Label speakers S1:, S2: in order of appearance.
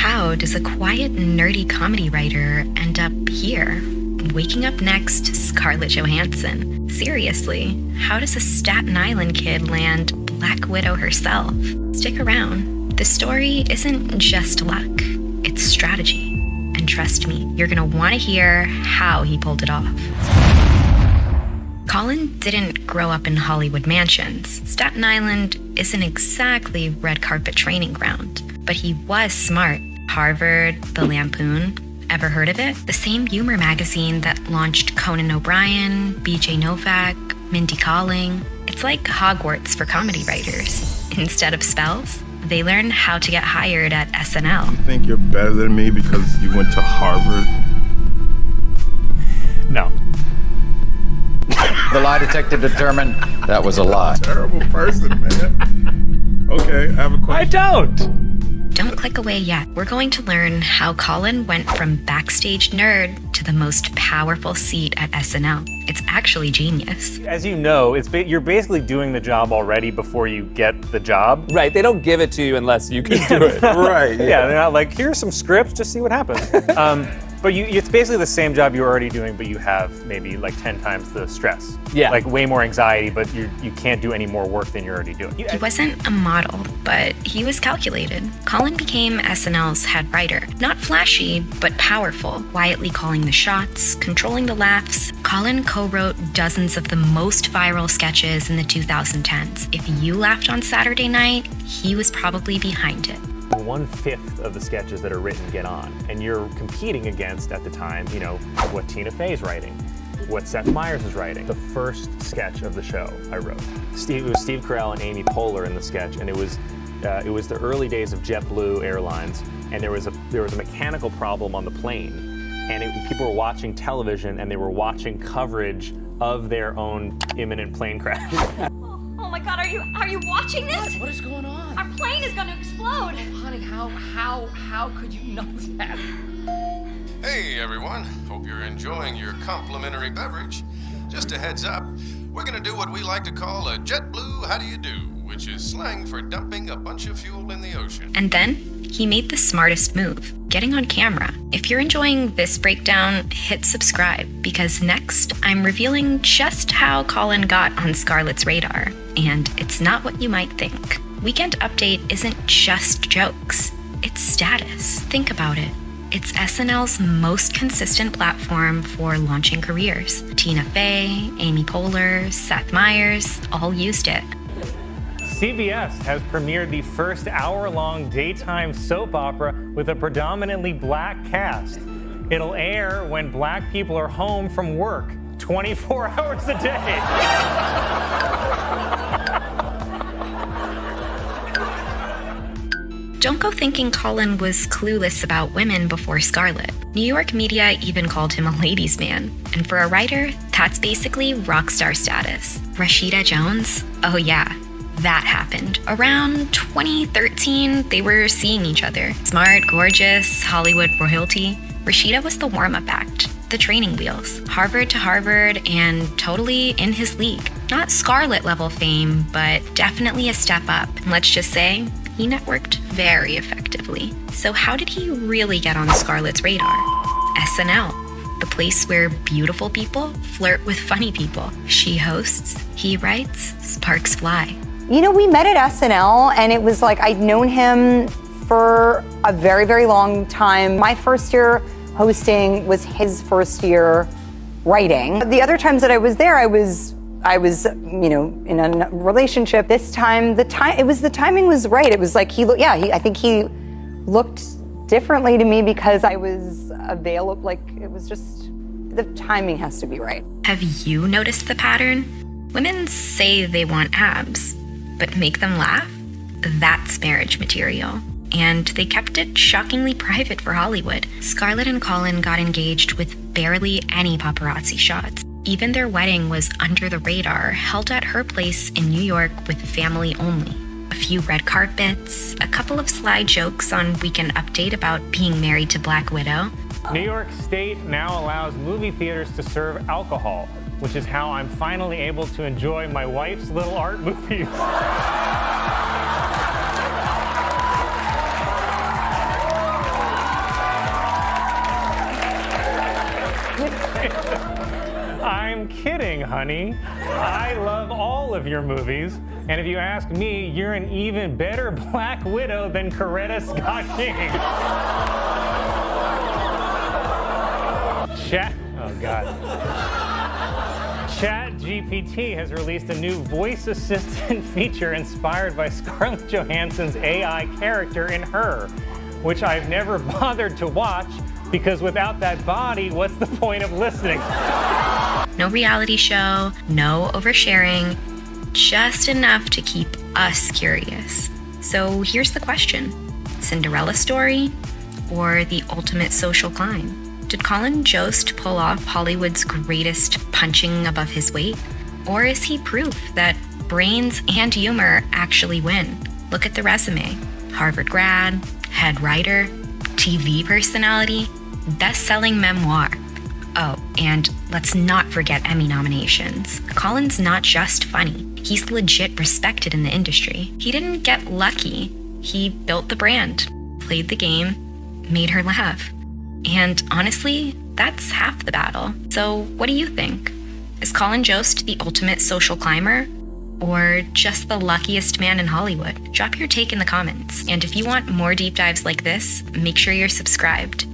S1: How does a quiet, nerdy comedy writer end up here? Waking up next to Scarlett Johansson. Seriously, how does a Staten Island kid land Black Widow herself? Stick around. The story isn't just luck, it's strategy. And trust me, you're gonna want to hear how he pulled it off. Colin didn't grow up in Hollywood mansions. Staten Island isn't exactly red carpet training ground, but he was smart. Harvard, the Lampoon. Ever heard of it? The same humor magazine that launched Conan O'Brien, BJ Novak, Mindy Kaling. It's like Hogwarts for comedy writers. Instead of spells, they learn how to get hired at SNL.
S2: You think you're better than me because you went to Harvard?
S3: No.
S4: The lie detector determined that was a lie.
S2: Terrible person, man. Okay, I have a question.
S3: I don't.
S1: Don't click away yet. We're going to learn how Colin went from Backstage Nerd to the most powerful seat at SNL. It's actually genius.
S3: As you know, you're basically doing the job already before you get the job.
S5: Right, they don't give it to you unless you can do it.
S2: Right.
S3: Yeah, they're not like, here's some scripts, just see what happens. But it's basically the same job you're already doing, but you have maybe like 10 times the stress.
S5: Yeah.
S3: Like way more anxiety, but you can't do any more work than you're already doing.
S1: He wasn't a model, but he was calculated. Colin became SNL's head writer. Not flashy, but powerful, quietly calling the shots, controlling the laughs. Colin co-wrote dozens of the most viral sketches in the 2010s. If you laughed on Saturday night, he was probably behind it.
S3: 1/5 of the sketches that are written get on, and you're competing against, at the time, what Tina Fey's writing, what Seth Meyers is writing. The first sketch of the show I wrote. It was Steve Carell and Amy Poehler in the sketch, and it was the early days of JetBlue Airlines, and there was a mechanical problem on the plane, and people were watching television, and they were watching coverage of their own imminent plane crash.
S6: Oh my God, are you watching this?
S4: What is going on?
S6: Our plane is gonna explode.
S4: Honey, how could you know that?
S7: Hey everyone, hope you're enjoying your complimentary beverage. Just a heads up, we're gonna do what we like to call a JetBlue how do you do, which is slang for dumping a bunch of fuel in the ocean.
S1: And then he made the smartest move, getting on camera. If you're enjoying this breakdown, hit subscribe, because next I'm revealing just how Colin got on Scarlett's radar. And it's not what you might think. Weekend Update isn't just jokes, it's status. Think about it. It's SNL's most consistent platform for launching careers. Tina Fey, Amy Poehler, Seth Meyers all used it.
S3: CBS has premiered the first hour-long daytime soap opera with a predominantly black cast. It'll air when black people are home from work 24 hours a day.
S1: Don't go thinking Colin was clueless about women before Scarlett. New York media even called him a ladies' man. And for a writer, that's basically rock star status. Rashidita Jones? Oh yeah, that happened. Around 2013, they were seeing each other. Smart, gorgeous, Hollywood royalty. Rashida was the warm-up act, the training wheels. Harvard to Harvard and totally in his league. Not Scarlett level fame, but definitely a step up. And let's just say, he networked very effectively. So how did he really get on Scarlett's radar? SNL, the place where beautiful people flirt with funny people. She hosts, he writes, sparks fly.
S8: We met at SNL, and it was like I'd known him for a very, very long time. My first year hosting was his first year writing. The other times that I was there, I was in a relationship. This time, the timing was right. It was like I think he looked differently to me because I was available. Like, it was just, the timing has to be right.
S1: Have you noticed the pattern? Women say they want abs, but make them laugh? That's marriage material. And they kept it shockingly private for Hollywood. Scarlett and Colin got engaged with barely any paparazzi shots. Even their wedding was under the radar, held at her place in New York with family only. A few red carpets, a couple of sly jokes on Weekend Update about being married to Black Widow.
S3: New York State now allows movie theaters to serve alcohol, which is how I'm finally able to enjoy my wife's little art movies. I'm kidding, honey. I love all of your movies. And if you ask me, you're an even better Black Widow than Coretta Scott King. ChatGPT has released a new voice assistant feature inspired by Scarlett Johansson's AI character in Her, which I've never bothered to watch because without that body, what's the point of listening?
S1: No reality show, no oversharing, just enough to keep us curious. So here's the question: Cinderella story or the ultimate social climb? Did Colin Jost pull off Hollywood's greatest punching above his weight? Or is he proof that brains and humor actually win? Look at the resume. Harvard grad, head writer, TV personality, best-selling memoir. Oh, and let's not forget Emmy nominations. Colin's not just funny. He's legit respected in the industry. He didn't get lucky. He built the brand, played the game, made her laugh. And honestly, that's half the battle. So what do you think? Is Colin Jost the ultimate social climber? Or just the luckiest man in Hollywood? Drop your take in the comments. And if you want more deep dives like this, make sure you're subscribed.